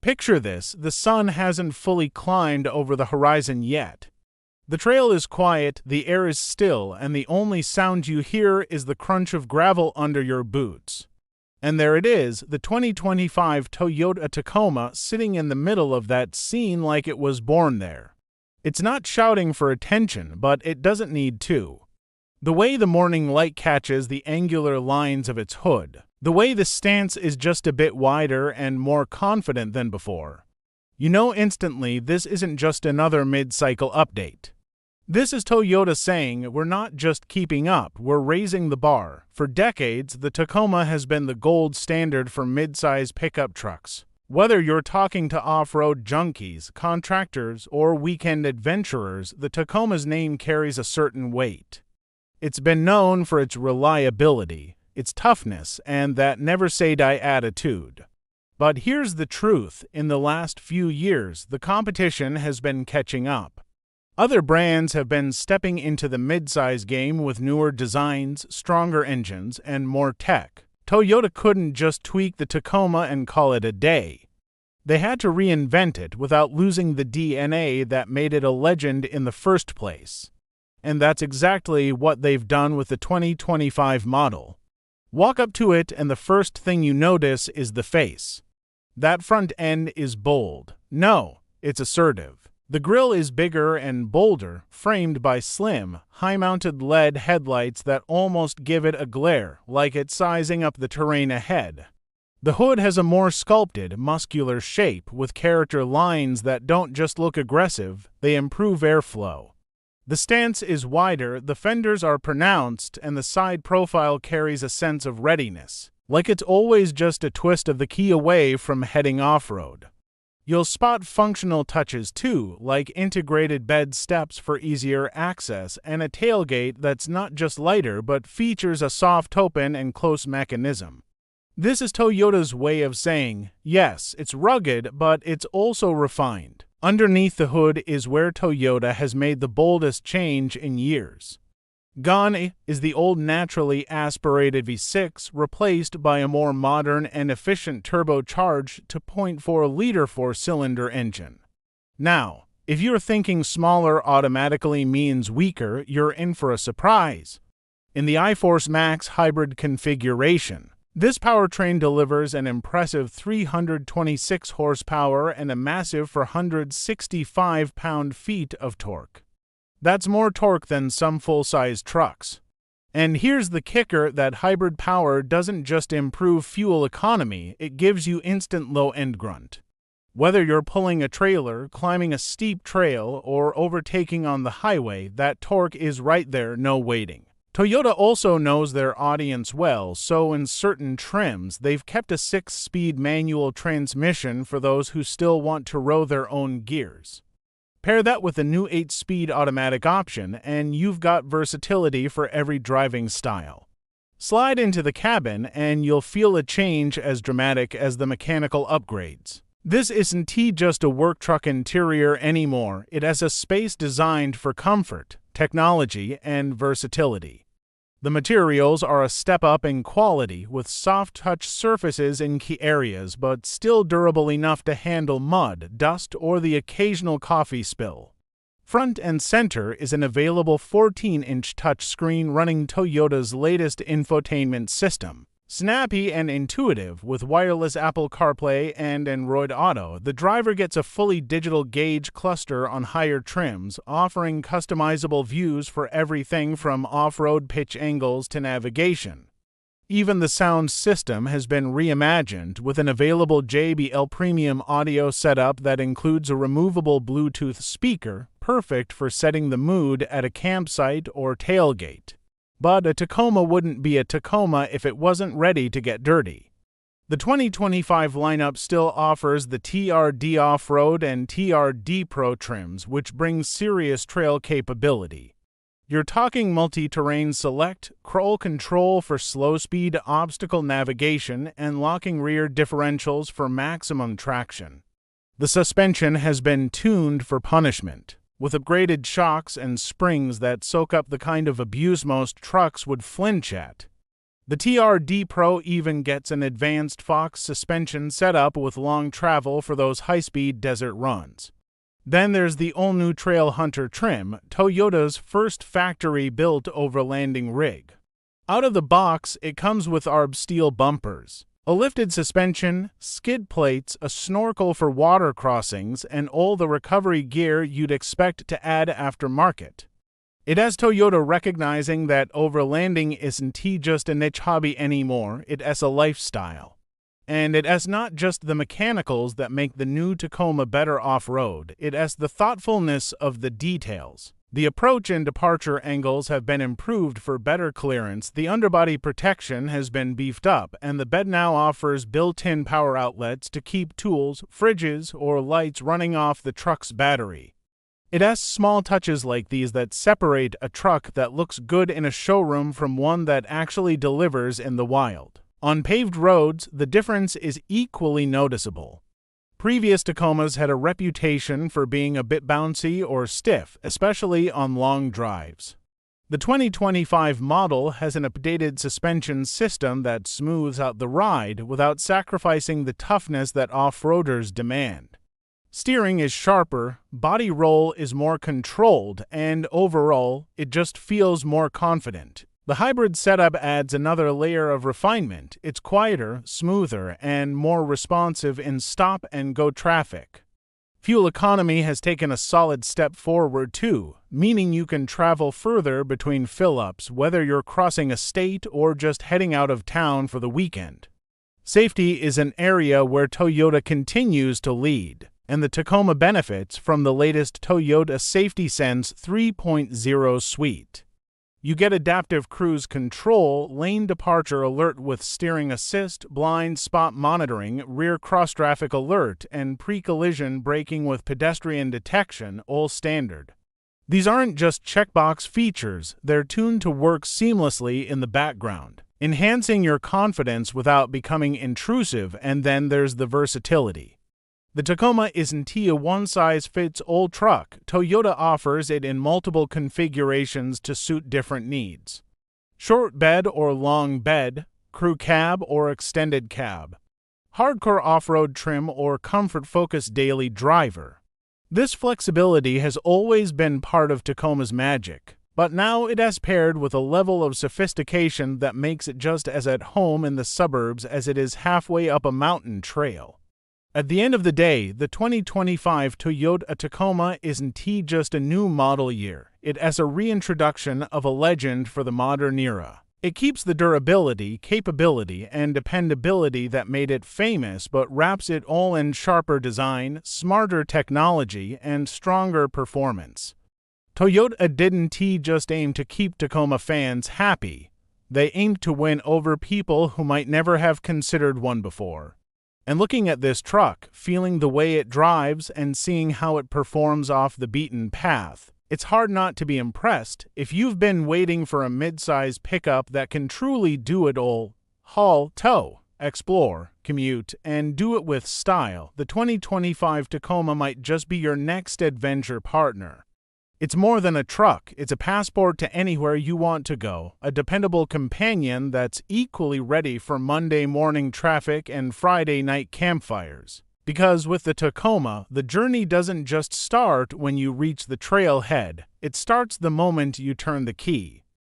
Picture this, the sun hasn't fully climbed over the horizon yet. The trail is quiet, the air is still, and the only sound you hear is the crunch of gravel under your boots. And there it is, the 2025 Toyota Tacoma sitting in the middle of that scene like it was born there. It's not shouting for attention, but it doesn't need to. The way the morning light catches the angular lines of its hood, the way the stance is just a bit wider and more confident than before. You know instantly this isn't just another mid-cycle update. This is Toyota saying we're not just keeping up, we're raising the bar. For decades, the Tacoma has been the gold standard for mid-size pickup trucks. Whether you're talking to off-road junkies, contractors, or weekend adventurers, the Tacoma's name carries a certain weight. It's been known for its reliability, its toughness, and that never-say-die attitude. But here's the truth, in the last few years, the competition has been catching up. Other brands have been stepping into the mid-size game with newer designs, stronger engines, and more tech. Toyota couldn't just tweak the Tacoma and call it a day. They had to reinvent it without losing the DNA that made it a legend in the first place. And that's exactly what they've done with the 2025 model. Walk up to it and the first thing you notice is the face. That front end is bold. No, it's assertive. The grille is bigger and bolder, framed by slim, high-mounted LED headlights that almost give it a glare, like it's sizing up the terrain ahead. The hood has a more sculpted, muscular shape with character lines that don't just look aggressive, they improve airflow. The stance is wider, the fenders are pronounced, and the side profile carries a sense of readiness, like it's always just a twist of the key away from heading off-road. You'll spot functional touches too, like integrated bed steps for easier access and a tailgate that's not just lighter but features a soft open and close mechanism. This is Toyota's way of saying, yes, it's rugged, but it's also refined. Underneath the hood is where Toyota has made the boldest change in years. Gone is the old naturally aspirated V6 replaced by a more modern and efficient turbocharged 2.4-liter four-cylinder engine. Now, if you're thinking smaller automatically means weaker, you're in for a surprise. In the iForce Max hybrid configuration, this powertrain delivers an impressive 326 horsepower and a massive 465 pound-feet of torque. That's more torque than some full-size trucks. And here's the kicker, that hybrid power doesn't just improve fuel economy, it gives you instant low-end grunt. Whether you're pulling a trailer, climbing a steep trail, or overtaking on the highway, that torque is right there, no waiting. Toyota also knows their audience well, so in certain trims, they've kept a 6-speed manual transmission for those who still want to row their own gears. Pair that with a new 8-speed automatic option, and you've got versatility for every driving style. Slide into the cabin, and you'll feel a change as dramatic as the mechanical upgrades. This isn't just a work truck interior anymore, it has a space designed for comfort, technology, and versatility. The materials are a step up in quality, with soft-touch surfaces in key areas, but still durable enough to handle mud, dust, or the occasional coffee spill. Front and center is an available 14-inch touchscreen running Toyota's latest infotainment system. Snappy and intuitive, with wireless Apple CarPlay and Android Auto, the driver gets a fully digital gauge cluster on higher trims, offering customizable views for everything from off-road pitch angles to navigation. Even the sound system has been reimagined with an available JBL premium audio setup that includes a removable Bluetooth speaker, perfect for setting the mood at a campsite or tailgate. But a Tacoma wouldn't be a Tacoma if it wasn't ready to get dirty. The 2025 lineup still offers the TRD Off-Road and TRD Pro trims, which brings serious trail capability. You're talking multi-terrain select, crawl control for slow-speed obstacle navigation, and locking rear differentials for maximum traction. The suspension has been tuned for punishment, with upgraded shocks and springs that soak up the kind of abuse most trucks would flinch at. The TRD Pro even gets an advanced Fox suspension setup with long travel for those high-speed desert runs. Then there's the all-new Trail Hunter trim, Toyota's first factory-built overlanding rig. Out of the box, it comes with ARB steel bumpers, a lifted suspension, skid plates, a snorkel for water crossings, and all the recovery gear you'd expect to add aftermarket. It has Toyota recognizing that overlanding isn't just a niche hobby anymore, it's a lifestyle. And it has not just the mechanicals that make the new Tacoma better off-road, it has the thoughtfulness of the details. The approach and departure angles have been improved for better clearance, the underbody protection has been beefed up, and the bed now offers built-in power outlets to keep tools, fridges, or lights running off the truck's battery. It has small touches like these that separate a truck that looks good in a showroom from one that actually delivers in the wild. On paved roads, the difference is equally noticeable. Previous Tacomas had a reputation for being a bit bouncy or stiff, especially on long drives. The 2025 model has an updated suspension system that smooths out the ride without sacrificing the toughness that off-roaders demand. Steering is sharper, body roll is more controlled, and overall, it just feels more confident. The hybrid setup adds another layer of refinement. It's quieter, smoother, and more responsive in stop-and-go traffic. Fuel economy has taken a solid step forward too, meaning you can travel further between fill-ups whether you're crossing a state or just heading out of town for the weekend. Safety is an area where Toyota continues to lead, and the Tacoma benefits from the latest Toyota Safety Sense 3.0 suite. You get adaptive cruise control, lane departure alert with steering assist, blind spot monitoring, rear cross-traffic alert, and pre-collision braking with pedestrian detection, all standard. These aren't just checkbox features, they're tuned to work seamlessly in the background, enhancing your confidence without becoming intrusive. And then there's the versatility. The Tacoma isn't a one-size-fits-all truck. Toyota offers it in multiple configurations to suit different needs. Short bed or long bed, crew cab or extended cab, hardcore off-road trim or comfort-focused daily driver. This flexibility has always been part of Tacoma's magic, but now it has paired with a level of sophistication that makes it just as at home in the suburbs as it is halfway up a mountain trail. At the end of the day, the 2025 Toyota Tacoma isn't just a new model year. It is a reintroduction of a legend for the modern era. It keeps the durability, capability, and dependability that made it famous, but wraps it all in sharper design, smarter technology, and stronger performance. Toyota didn't just aim to keep Tacoma fans happy. They aimed to win over people who might never have considered one before. And looking at this truck, feeling the way it drives, and seeing how it performs off the beaten path, it's hard not to be impressed. If you've been waiting for a midsize pickup that can truly do it all, haul, tow, explore, commute, and do it with style, the 2025 Tacoma might just be your next adventure partner. It's more than a truck, it's a passport to anywhere you want to go, a dependable companion that's equally ready for Monday morning traffic and Friday night campfires. Because with the Tacoma, the journey doesn't just start when you reach the trailhead, it starts the moment you turn the key.